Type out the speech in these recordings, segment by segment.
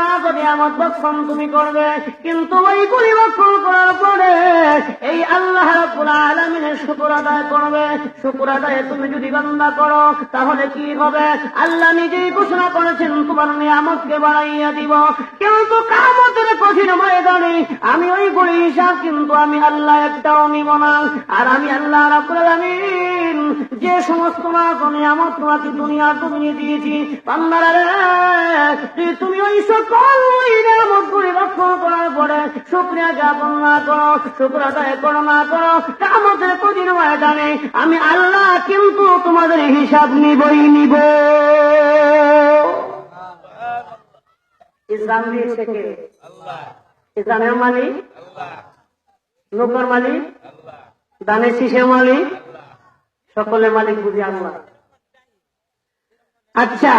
নাজ নিয়ামত ভক্ষণ তুমি করবে, কিন্তু ওইগুলি ভক্ষণ করার পরে এই আল্লাহ রাব্বুল আলামিনের শুকর আদায় করবে। শুকর আদায় তুমি যদি বান্দা করো তাহলে কি হবে? আল্লাহ নিজেই ঘোষণা করেছেন তোমার নিয়ামতকে বাড়াইয়া দিব, কিন্তু কিয়ামতের কঠিন ময়দানে আমি ওইগুলি হিসাব কিন্তু আমি আল্লাহ একটাও নিব না। আর আমি আল্লাহ রাব্বুল আলামিন যে সমস্ত নিয়ামত তোমাকে দুনিয়ার জমিনে দিয়েছি, বান্দারা রে, তুমি ওই সকল নিয়ামতগুলি ভক্ষণ করার পরে শুকরিয়া জ্ঞাপন না করো, শুকর আদায় করো না করো, কিয়ামতের কঠিন ময়দানে আমি আল্লাহ কিন্তু তোমাদের হিসাব নিবই নিব। ইসলাম দিয়েছে কে? ইসলামের মালিক, নৌকার মালিক, দানের শীষের মালিক, সকলের মালিক বুঝি আল্লাহ। আচ্ছা,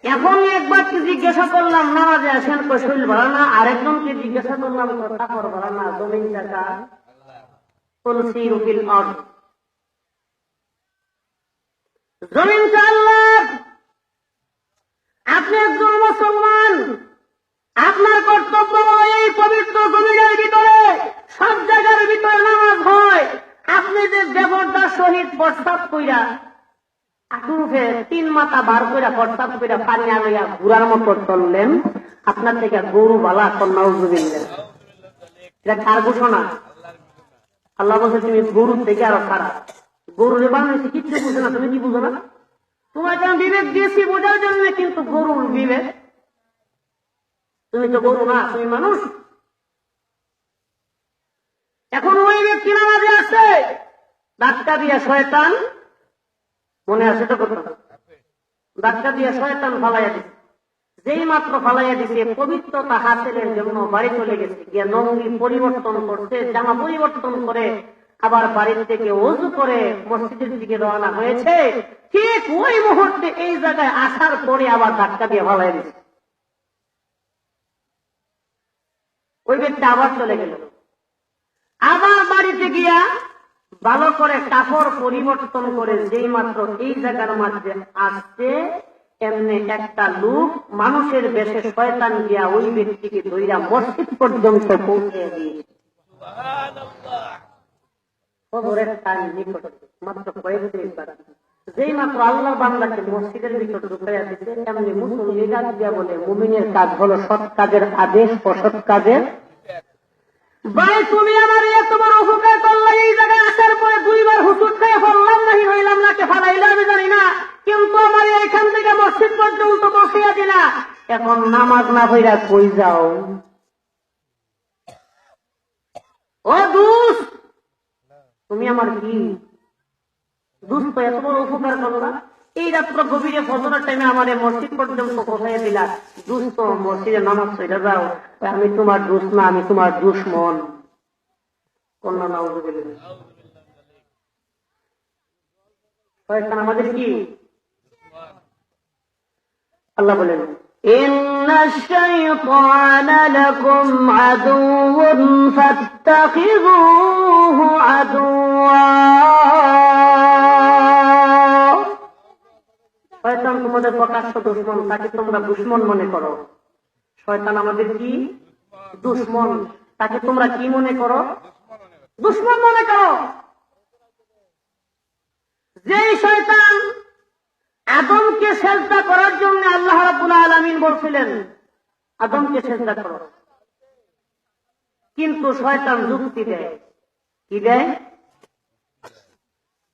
এখন একবারকে জিজ্ঞাসা করলাম নামাজে আসেন শরীর ভালো না, আরেকজনকে জিজ্ঞাসা করলাম কাপড় ভালো না, জমিন জায়গা তুলসির ফিল আরদ, জমিনটা আল্লাহর। আপনি একজন মুসলমান, আপনার কর্তব্য এই পবিত্র জমিনের ভিতরে সব জায়গার ভিতরে নামাজ হয়। আপনি যে ব্যবহারটা শহীদ প্রস্তাব কইরা আকুফে 3 মাথা বার কইরা প্রস্তাব কইরা পানি আলইয়া ঘুরার মতো চললেন, আপনার থেকে গরু বালা কন্যাও জুবিলেন। এটা কার ঘোষণা? আল্লাহ বলছে তুমি গরু থেকে আরো খারাপ। গরুরে বানাইছে কিচ্ছু বুঝে না, তুমি কি বুঝো না? তোমাকে আমি বিবেক দিয়েছি বোঝার জন্য, কিন্তু গরুর বিবেক, তুমি তো গরু না, তুমি মানুষ। এখন ওই ব্যক্তি নামাজে আসছে, ধাক্কা দিয়া শয়তান, মনে আছে তো কথা, ধাক্কা দিয়া শয়তান ফালাইয়া দিচ্ছে। যেই মাত্র ফালাইয়া দিছে, পবিত্রতা হাসিলের জন্য বাড়ি চলে গেছে, গিয়া লঙ্গি পরিবর্তন করছে, জামা পরিবর্তন করে আবার বাড়ির থেকে ওযু করে মসজিদের দিকে রওনা হয়েছে। ঠিক ওই মুহূর্তে এই জায়গায় আসার পরে আবার ধাক্কা দিয়ে ফালাইয়া দিচ্ছে। ওই ব্যক্তি আবার চলে গেল, আবার বাড়িতে গিয়া ভালো করে কাপড় পরিবর্তন করে যেই মাত্র এই জায়গার মাঝে আসছে, এমনি একটা লোক মানুষের বেশে শয়তান গিয়া ওই ব্যক্তিকে ধইরা মসজিদ পর্যন্ত পৌঁছে দিয়েছে। খবরের টাইম নিকট, মাত্র কয়েক মিনিট বাকি। যেই মাত্র আল্লাহ বান্দাকে মসজিদের ভিতর ঢুকাইয়া দিতে, এমনি মুসলিম ডাক দিয়া বলে, মুমিনের কাজ হলো সৎ কাজের আদেশ, অসৎ কাজের। ভাই তুমি আমার এত বড় উপকার করলে, এই জায়গায় আসার পরে 2 বার হুজুর খেয়ে ফেললাম নাহি হইলাম নাকি ফালাইলে আমি জানি না, কিন্তু আমার এখান থেকে মসজিদ পর্যন্ত বসিয়া দিলা, এখন নামাজ না পড়া কই যাও? ও দুষ্ট, তুমি আমার কি দুষ্ট? এত বড় উপকার করলা, এই রাত্র গভীরে ফজরের টাইমে আমার মসজিদ পর্যন্ত পৌঁছাইয়া দিলা, দুষ্ট, মসজিদে নামাজ পড়া যাও। আমি তোমার দুষ্ট না, আমি তোমার দুশ্মন। কন্যা নাউযুবিল্লাহ। শয়তান আমাদের কি? আল্লাহ বলেন, ইন্নাশ শাইতানা লাকুম আদুউন ফাত্তাখিযুহু আদুওয়া। শয়তান তোমাদের প্রকাশ্য দুশমন, তাকে তোমরা দুশমন মনে করো। শয়তান আমাদের কি? দুশমন, তাকে তোমরা কি মনে করো? দুশমন মনে করো। যেই শয়তান আদমকে সেজদা করার জন্য আল্লাহ রাব্বুল আলামিন বলছিলেন আদমকে সেজদা করো, কিন্তু শয়তান যুক্তি দেয়। কি দেয়?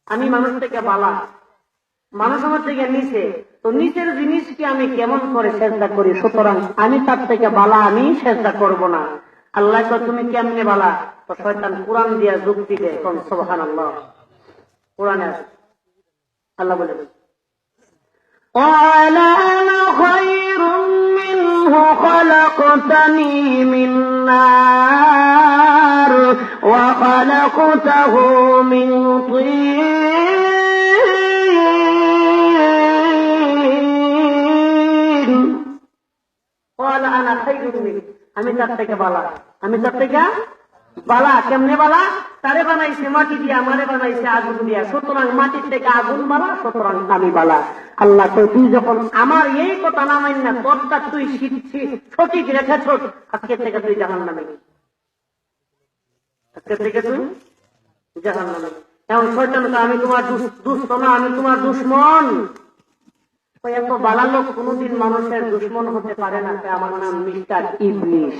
আমি মানুষ থেকে বালা, মানুষ আমার থেকে নিচে, তো নিচের জিনিসকে আমি কেমন করে সেজদা করি, সুতরাং আমি তার থেকে বালা, আমি সেজদা করব না। আল্লাহ তো তুমি কেমনে বালা? তো শয়তান কোরআন দিয়া যুক্তি দেয়। সুবহানাল্লাহ। কোরআনে আল্লাহ বলে, قال أنا خير منه خلقتني من نار وخلقته من طين قال أنا خير منه, আমি তার থেকে ভালো, আমি তার থেকে বালা কেমনে বালা? তারে বানাইছে মাটি দিয়ে, আমারে বানাইছে আগুন দিয়া, সুতরাং মাটির থেকে আগুন বালা, সুতরাং আমি বালা। আল্লাহ তো তুই যখন আমার এই কথা না মানি না, তোরটা তুই সঠিক রেখেছ, আজকে থেকে তুই জাহান্নামে, আজকে থেকে তুই জাহান্নামে। এমন শয়তান আমি তোমার দুষ্ট না, আমি তোমার দুশ্মন। এত বালা লোক কোনদিন মানুষের দুশ্মন হতে পারে না। আমার নাম মিস্টার ইবলিশ।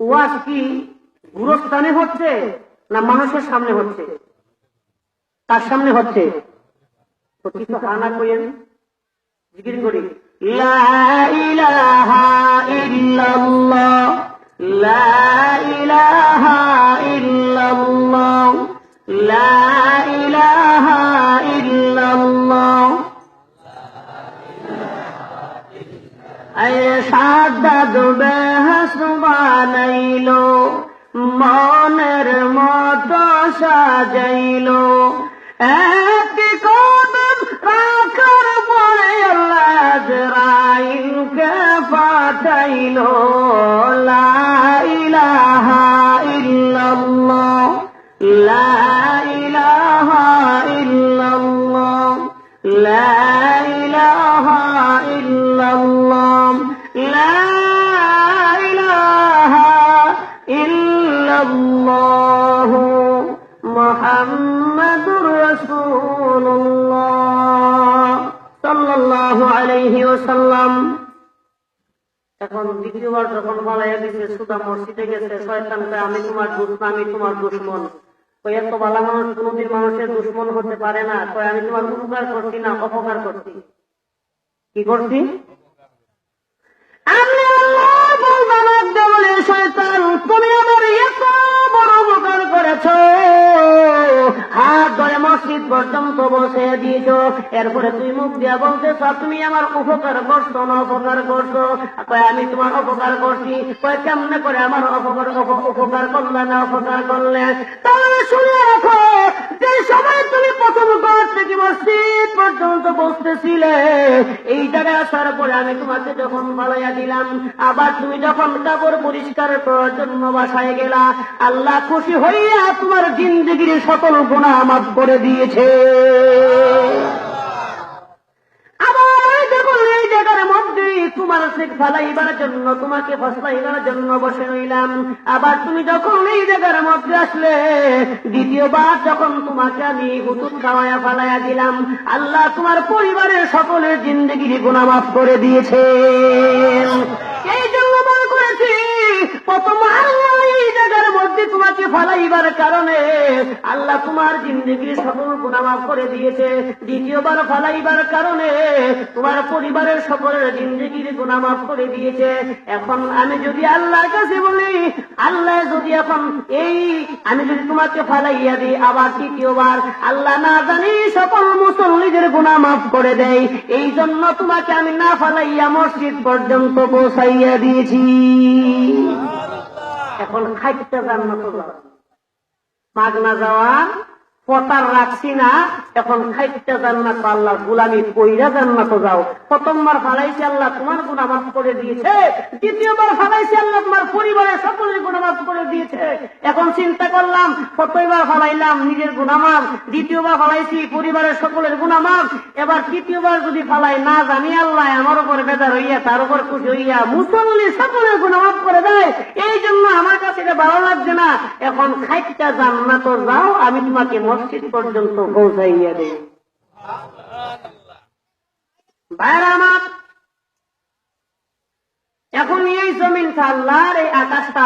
ওয়াজ কি গুরুস্থানে হচ্ছে না মানুষের সামনে হচ্ছে? তার সামনে হচ্ছে তো কিছু হানা কইেন জিকির করি, লা ইলাহা ইল্লাল্লাহ, লা ইলাহা ইল্লাল্লাহ, লা ইলাহা ইল্লাল্লাহ। সাদাদ বেহস বানাইলো, মনের মতো সাজাইলো, এক কদম রাখার পরে আল্লাহ আজরাইলকে পাঠাইলো। লা ইলাহা ইল্লাল্লাহ, লা ইলাহা ইল্লাল্লাহ, লা ইলাহা ইল্লাল্লাহ, লা ইলাহা ইল্লাল্লাহ মুহাম্মাদুর রাসূলুল্লাহ সাল্লাল্লাহু আলাইহি ওয়াসাল্লাম। এখন দ্বিতীয়বার যখন বলাইয়া দিছে, সুদা মসজিদে গেছে, শয়তান কয় আমি তোমার দুশ্মন, আমি তোমার দুশ্মন। এত ভালো মানুষ কোনদিন মানুষের দুশ্মন হতে পারে না। কয় আমি তোমার উপকার করছি না অপকার করছি। কি করছি? আমি আল্লাহ বলতে বলে শয়তান তুমি আমার এত বড় উপকার করেছ, হাত ধরে মসজিদ পর্যন্ত বসে দিয়েছ, এরপরে তুই মুখ দিয়া বলতেছ তুমি আমার উপকার করছো না অপকার করছো। আমি তোমার অপকার করছি। কেমনে করে আমার উপকার করলে না অপকার করলে? তাহলে শুনে রাখো, যে সময় তুমি প্রথম ঘর থেকে মসজিদ পর্যন্ত বসতেছিলে, এই জায়গায় আসার পরে আমি তোমাকে যখন বালাইয়া দিলাম, আবার তুমি যখন কাপড় পরিষ্কার করার জন্য বাসায় গেলা, আল্লাহ খুশি হইয়া তোমার জিন্দেগির সকল গুনাহ মাফ করে দিয়েছে। আবার যখন এই জায়গার মধ্যে তোমার শেখ ফালাইবার জন্য, তোমাকে ফসলাইবার জন্য বসে রইলাম, আবার তুমি যখন এই জায়গার মধ্যে আসলে, দ্বিতীয়বার যখন তোমাকে আমি হুতুট খাওয়াইয়া ফালাইয়া দিলাম, আল্লাহ তোমার পরিবারের সকলের জিন্দেগির গুনাহ মাফ করে দিয়েছে। এই জন্য মনে করেছি প্রথম আল্লাহ এই জায়গার মধ্যে তোমাকে ফালাইবার কারণে আল্লাহ তোমার জিন্দেগির সকল গুনাহ মাফ করে দিয়েছে। দ্বিতীয়বার ফালাইবার কারণে তোমার পরিবারের সকলের জিন্দেগির গুনাহ মাফ করে দিয়েছে। এখন আমি যদি আল্লাহর কাছে বলি, আল্লাহ যদি এখন আমি যদি তোমাকে ফালাইয়া দিই আবার তৃতীয়বার, আল্লাহ না জানি সকল মুসল্লিদের গুনাহ মাফ করে দেয়। এই জন্য তোমাকে আমি না ফালাইয়া মসজিদ পর্যন্ত পৌঁছাইয়া দিয়েছি। এখন খাইতে জান্নাত যাও, মাগনা যাওয়ার পতার রাখছি না। এখন খাইতে জান্নাত, আল্লাহর গোলামি কইরা জান্নাত যাও। প্রথমবার ফালাইছে আল্লাহ তোমার গুনাহ মাফ করে দিয়েছে, দ্বিতীয়বার ফালাইছে আল্লাহ তোমার পরিবারের সকলের গুনাহ মাফ করে দিয়েছে। এখন চিন্তা করলাম, প্রথমবার ফালাইলাম নিজের গুনাহ মাফ, দ্বিতীয়বার ফালাইছি পরিবারের সকলের গুনাহ মাফ, এবার তৃতীয়বার যদি ফালাই না জানি আল্লাহ আমার উপর বেজার হইয়া তার উপর খুশি হইয়া মুসল্লি সকলের গুনাহ মাফ করে দেয়। এই জন্য আমার কাছে এটা ভালো লাগছে না। এখন খাইতে জান্নাত যাও, আমি তোমাকে মসজিদ পর্যন্ত পৌঁছাইয়া দেই। ভাইরা আমার, এখন এই জমিনটা আল্লাহর, এই আকাশটা